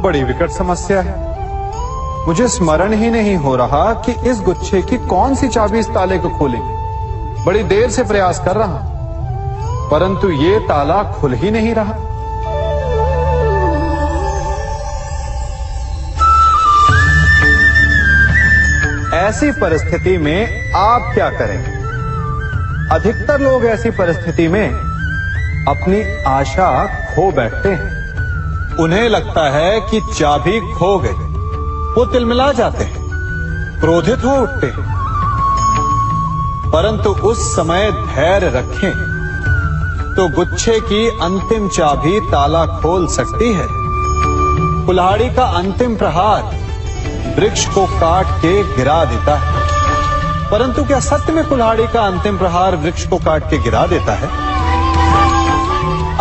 बड़ी विकट समस्या है। मुझे स्मरण ही नहीं हो रहा कि इस गुच्छे की कौन सी चाबी इस ताले को खोलेगी। बड़ी देर से प्रयास कर रहा हूं, परंतु ये ताला खुल ही नहीं रहा। ऐसी परिस्थिति में आप क्या करेंगे? अधिकतर लोग ऐसी परिस्थिति में अपनी आशा खो बैठते हैं। उन्हें लगता है कि चाबी खो गई। वो तिलमिला जाते हैं, क्रोधित हो उठते हैं। परंतु उस समय धैर्य रखें तो गुच्छे की अंतिम चाबी ताला खोल सकती है। कुल्हाड़ी का अंतिम प्रहार वृक्ष को काट के गिरा देता है, परंतु क्या सत्य में कुल्हाड़ी का अंतिम प्रहार वृक्ष को काट के गिरा देता है?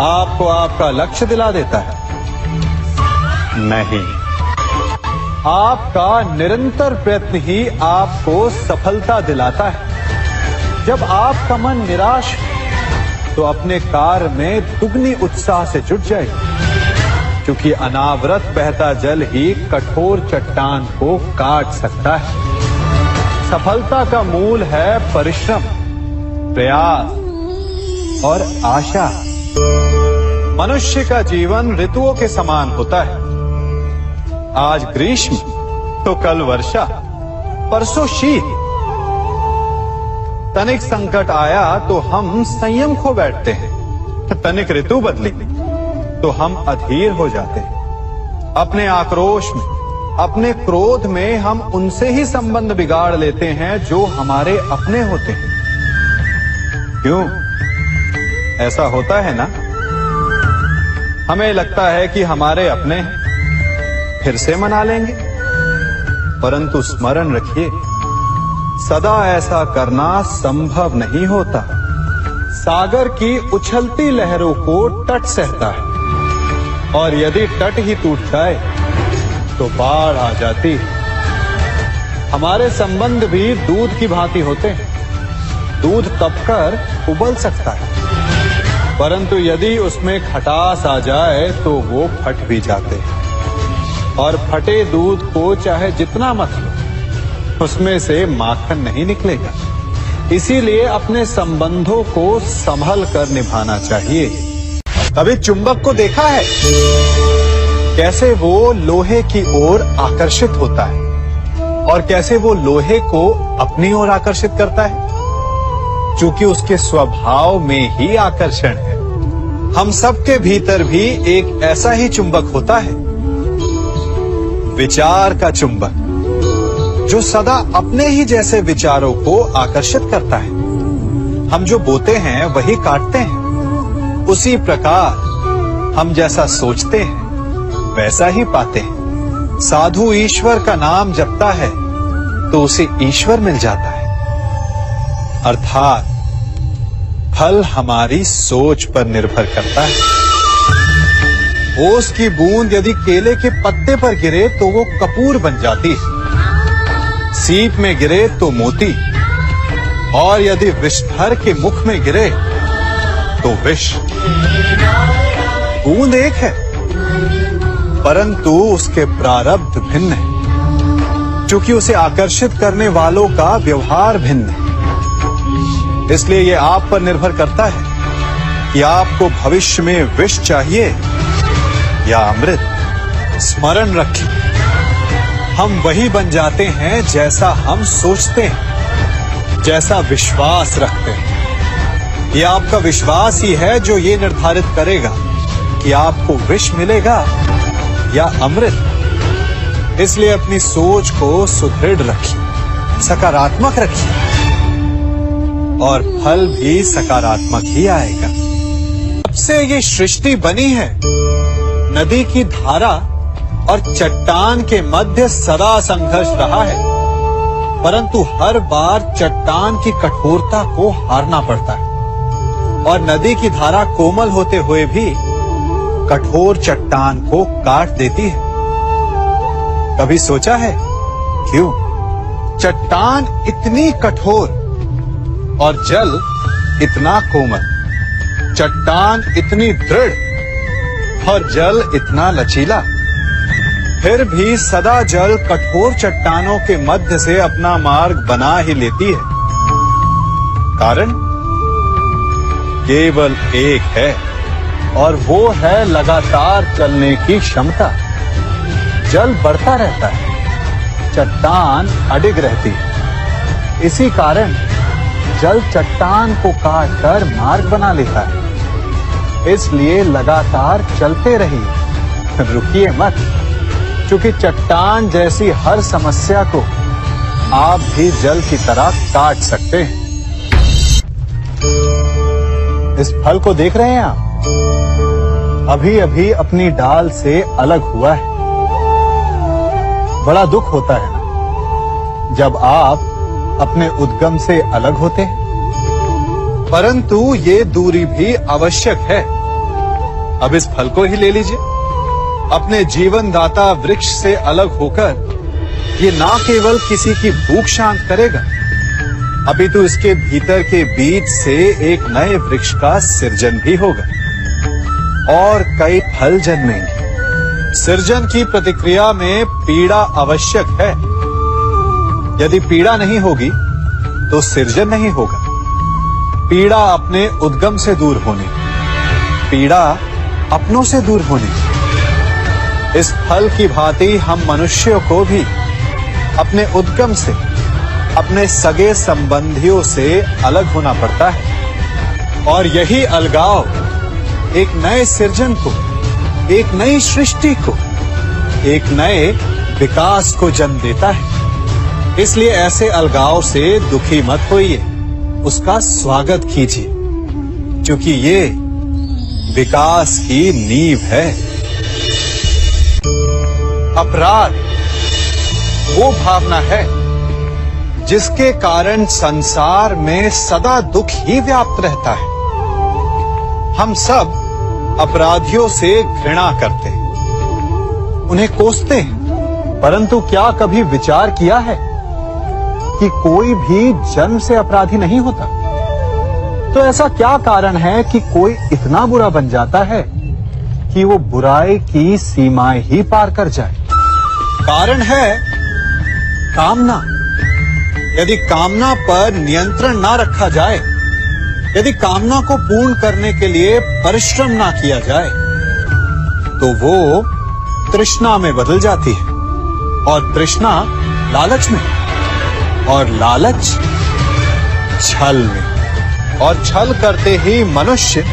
आपको आपका लक्ष्य दिला देता है? नहीं, आपका निरंतर प्रयत्न ही आपको सफलता दिलाता है। जब आपका मन निराश है तो अपने कार्य में दुगनी उत्साह से जुट जाए, क्योंकि अनावरत बहता जल ही कठोर चट्टान को काट सकता है। सफलता का मूल है परिश्रम, प्रयास और आशा। मनुष्य का जीवन ऋतुओं के समान होता है। आज ग्रीष्म तो कल वर्षा, परसों शीत। तनिक संकट आया तो हम संयम खो बैठते हैं। तनिक ऋतु बदली तो हम अधीर हो जाते हैं। अपने आक्रोश में, अपने क्रोध में हम उनसे ही संबंध बिगाड़ लेते हैं जो हमारे अपने होते हैं। क्यों ऐसा होता है ना? हमें लगता है कि हमारे अपने हैं, फिर से मना लेंगे, परंतु स्मरण रखिए, सदा ऐसा करना संभव नहीं होता। सागर की उछलती लहरों को तट सहता है, और यदि तट ही टूट जाए तो बाढ़ आ जाती है। हमारे संबंध भी दूध की भांति होते हैं। दूध तपकर उबल सकता है, परंतु यदि उसमें खटास आ जाए तो वो फट भी जाते हैं। और फटे दूध को चाहे जितना मत लो, उसमें से माखन नहीं निकलेगा। इसीलिए अपने संबंधों को संभल कर निभाना चाहिए। कभी चुंबक को देखा है कैसे वो लोहे की ओर आकर्षित होता है, और कैसे वो लोहे को अपनी ओर आकर्षित करता है? क्योंकि उसके स्वभाव में ही आकर्षण है। हम सबके भीतर भी एक ऐसा ही चुंबक होता है, विचार का चुंबक, जो सदा अपने ही जैसे विचारों को आकर्षित करता है। हम जो बोते हैं वही काटते हैं। उसी प्रकार हम जैसा सोचते हैं वैसा ही पाते हैं। साधु ईश्वर का नाम जपता है तो उसे ईश्वर मिल जाता है। अर्थात फल हमारी सोच पर निर्भर करता है। ओस की बूंद यदि केले के पत्ते पर गिरे तो वो कपूर बन जाती है। सीप में गिरे तो मोती, और यदि विषधर के मुख में गिरे तो विष। बूंद एक है, परंतु उसके प्रारब्ध भिन्न है, क्योंकि उसे आकर्षित करने वालों का व्यवहार भिन्न है। इसलिए यह आप पर निर्भर करता है कि आपको भविष्य में विष चाहिए या अमृत। स्मरण रखें, हम वही बन जाते हैं जैसा हम सोचते हैं, जैसा विश्वास रखते हैं। यह आपका विश्वास ही है जो ये निर्धारित करेगा कि आपको विष मिलेगा या अमृत। इसलिए अपनी सोच को सुदृढ़ रखिए, सकारात्मक रखिए, और फल भी सकारात्मक ही आएगा। जब से ये सृष्टि बनी है, नदी की धारा और चट्टान के मध्य सदा संघर्ष रहा है, परंतु हर बार चट्टान की कठोरता को हारना पड़ता है, और नदी की धारा कोमल होते हुए भी कठोर चट्टान को काट देती है। कभी सोचा है क्यों चट्टान इतनी कठोर और जल इतना कोमल? चट्टान इतनी दृढ़ और जल इतना लचीला, फिर भी सदा जल कठोर चट्टानों के मध्य से अपना मार्ग बना ही लेती है। कारण केवल एक है और वो है लगातार चलने की क्षमता। जल बढ़ता रहता है, चट्टान अडिग रहती है। इसी कारण जल चट्टान को काटकर मार्ग बना लेता है। इसलिए लगातार चलते रहिए, रुकिए मत, क्योंकि चट्टान जैसी हर समस्या को आप भी जल की तरह काट सकते हैं। इस फल को देख रहे हैं आप? अभी अभी अपनी डाल से अलग हुआ है। बड़ा दुख होता है ना जब आप अपने उद्गम से अलग होते हैं, परंतु ये दूरी भी आवश्यक है। अब इस फल को ही ले लीजिए। अपने जीवनदाता वृक्ष से अलग होकर ये ना केवल किसी की भूख शांत करेगा, अपितु इसके भीतर के बीज से एक नए वृक्ष का सृजन भी होगा और कई फल जन्मेंगे। सृजन की प्रतिक्रिया में पीड़ा आवश्यक है। यदि पीड़ा नहीं होगी तो सृजन नहीं होगा। पीड़ा अपने उद्गम से दूर होने, पीड़ा अपनों से दूर होने। इस फल की भांति हम मनुष्यों को भी अपने उद्गम से, अपने सगे संबंधियों से अलग होना पड़ता है। और यही अलगाव एक नए सृजन को, एक नई सृष्टि को, एक नए विकास को जन्म देता है। इसलिए ऐसे अलगाव से दुखी मत होइए, उसका स्वागत कीजिए, क्योंकि ये विकास की नींव है। अपराध वो भावना है जिसके कारण संसार में सदा दुख ही व्याप्त रहता है। हम सब अपराधियों से घृणा करते हैं, उन्हें कोसते हैं, परंतु क्या कभी विचार किया है कि कोई भी जन्म से अपराधी नहीं होता? तो ऐसा क्या कारण है कि कोई इतना बुरा बन जाता है कि वो बुराई की सीमाएं ही पार कर जाए? कारण है कामना। यदि कामना पर नियंत्रण ना रखा जाए, यदि कामना को पूर्ण करने के लिए परिश्रम ना किया जाए, तो वो तृष्णा में बदल जाती है, और तृष्णा लालच में, और लालच छल में, और छल करते ही मनुष्य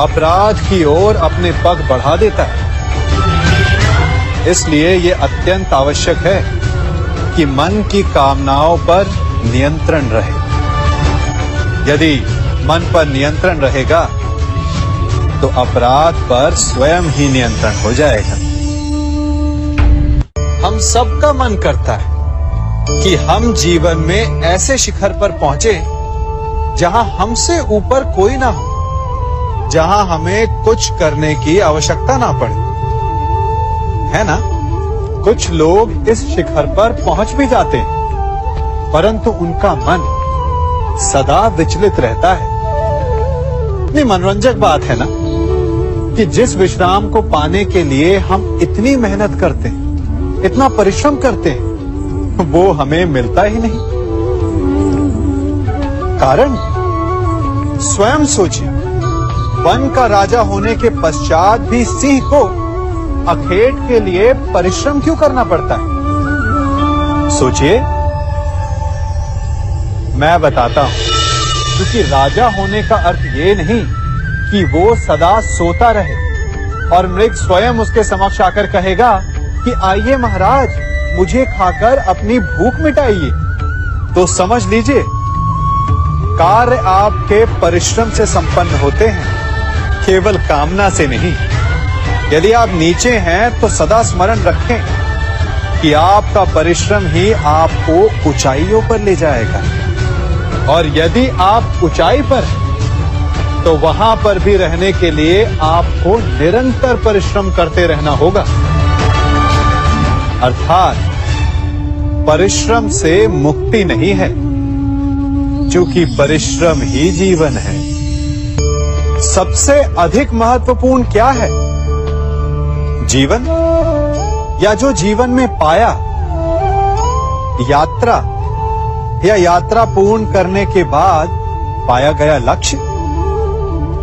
अपराध की ओर अपने पग बढ़ा देता है। इसलिए ये अत्यंत आवश्यक है कि मन की कामनाओं पर नियंत्रण रहे। यदि मन पर नियंत्रण रहेगा तो अपराध पर स्वयं ही नियंत्रण हो जाएगा। हम सबका मन करता है कि हम जीवन में ऐसे शिखर पर पहुंचे जहां हमसे ऊपर कोई ना हो, जहां हमें कुछ करने की आवश्यकता ना पड़े, है ना? कुछ लोग इस शिखर पर पहुंच भी जाते हैं, परंतु उनका मन सदा विचलित रहता है। इतनी मनोरंजक बात है ना कि जिस विश्राम को पाने के लिए हम इतनी मेहनत करते हैं, इतना परिश्रम करते हैं, वो हमें मिलता ही नहीं। कारण स्वयं सोचिए, वन का राजा होने के पश्चात भी सिंह को अखेट के लिए परिश्रम क्यों करना पड़ता है? सोचिए। मैं बताता हूं, क्योंकि राजा होने का अर्थ ये नहीं कि वो सदा सोता रहे और मृग स्वयं उसके समक्ष आकर कहेगा कि आइए महाराज, मुझे खाकर अपनी भूख मिटाइए। तो समझ लीजिए, कार्य आपके परिश्रम से संपन्न होते हैं, केवल कामना से नहीं। यदि आप नीचे हैं तो सदा स्मरण रखें कि आपका परिश्रम ही आपको ऊंचाइयों पर ले जाएगा, और यदि आप ऊंचाई पर हैं तो वहां पर भी रहने के लिए आपको निरंतर परिश्रम करते रहना होगा। अर्थात परिश्रम से मुक्ति नहीं है, क्योंकि परिश्रम ही जीवन है। सबसे अधिक महत्वपूर्ण क्या है, जीवन या जो जीवन में पाया, यात्रा या यात्रा पूर्ण करने के बाद पाया गया लक्ष्य,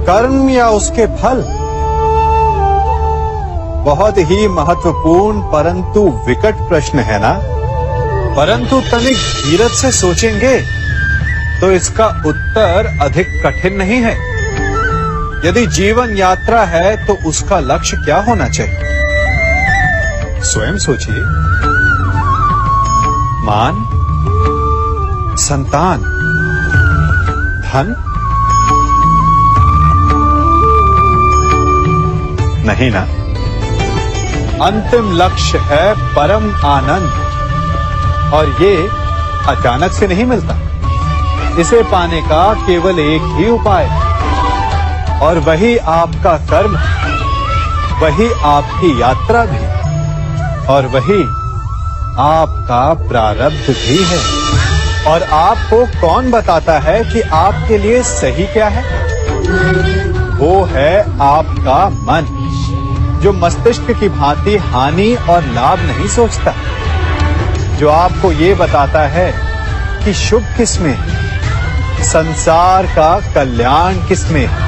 कर्म या उसके फल? बहुत ही महत्वपूर्ण परंतु विकट प्रश्न है ना। परंतु तनिक धीरज से सोचेंगे तो इसका उत्तर अधिक कठिन नहीं है। यदि जीवन यात्रा है तो उसका लक्ष्य क्या होना चाहिए? स्वयं सोचिए। मान, संतान, धन? नहीं ना। अंतिम लक्ष्य है परम आनंद, और ये अचानक से नहीं मिलता। इसे पाने का केवल एक ही उपाय है, और वही आपका कर्म, वही आपकी यात्रा भी, और वही आपका प्रारब्ध भी है। और आपको कौन बताता है कि आपके लिए सही क्या है? वो है आपका मन, जो मस्तिष्क की भांति हानि और लाभ नहीं सोचता, जो आपको ये बताता है कि शुभ किसमें है, संसार का कल्याण किसमें है,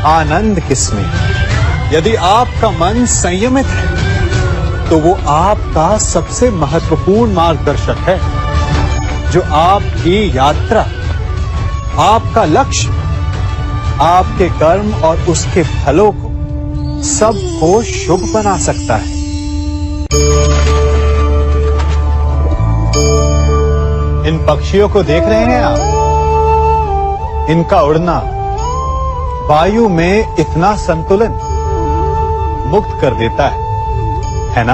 आनंद किसमें है। यदि आपका मन संयमित है तो वो आपका सबसे महत्वपूर्ण मार्गदर्शक है, जो आपकी यात्रा, आपका लक्ष्य, आपके कर्म और उसके फलों को सबको शुभ बना सकता है। इन पक्षियों को देख रहे हैं आप? इनका उड़ना वायु में इतना संतुलन मुक्त कर देता है ना?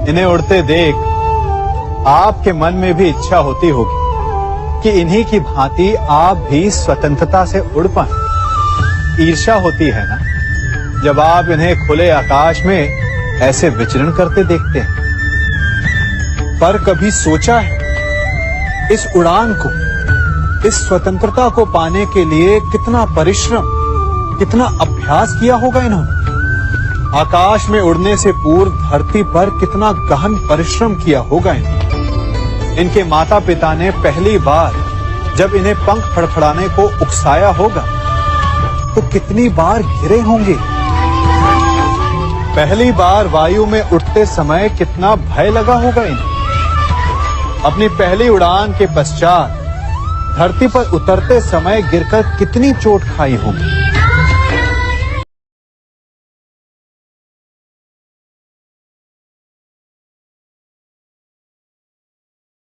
इन्हें उड़ते देख आपके मन में भी इच्छा होती होगी कि इन्हीं की भांति आप भी स्वतंत्रता से उड़ पाएं। ईर्ष्या होती है ना, जब आप इन्हें खुले आकाश में ऐसे विचरण करते देखते हैं। पर कभी सोचा है इस उड़ान को, इस स्वतंत्रता को पाने के लिए कितना परिश्रम, कितना अभ्यास किया होगा इन्होंने? आकाश में उड़ने से पूर्व धरती पर कितना गहन परिश्रम किया होगा इन्होंने? इनके माता पिता ने पहली बार जब इन्हें पंख फड़फड़ाने को उकसाया होगा तो कितनी बार गिरे होंगे? पहली बार वायु में उड़ते समय कितना भय लगा होगा इन्हें? अपनी पहली उड़ान के पश्चात धरती पर उतरते समय गिरकर कितनी चोट खाई होगी?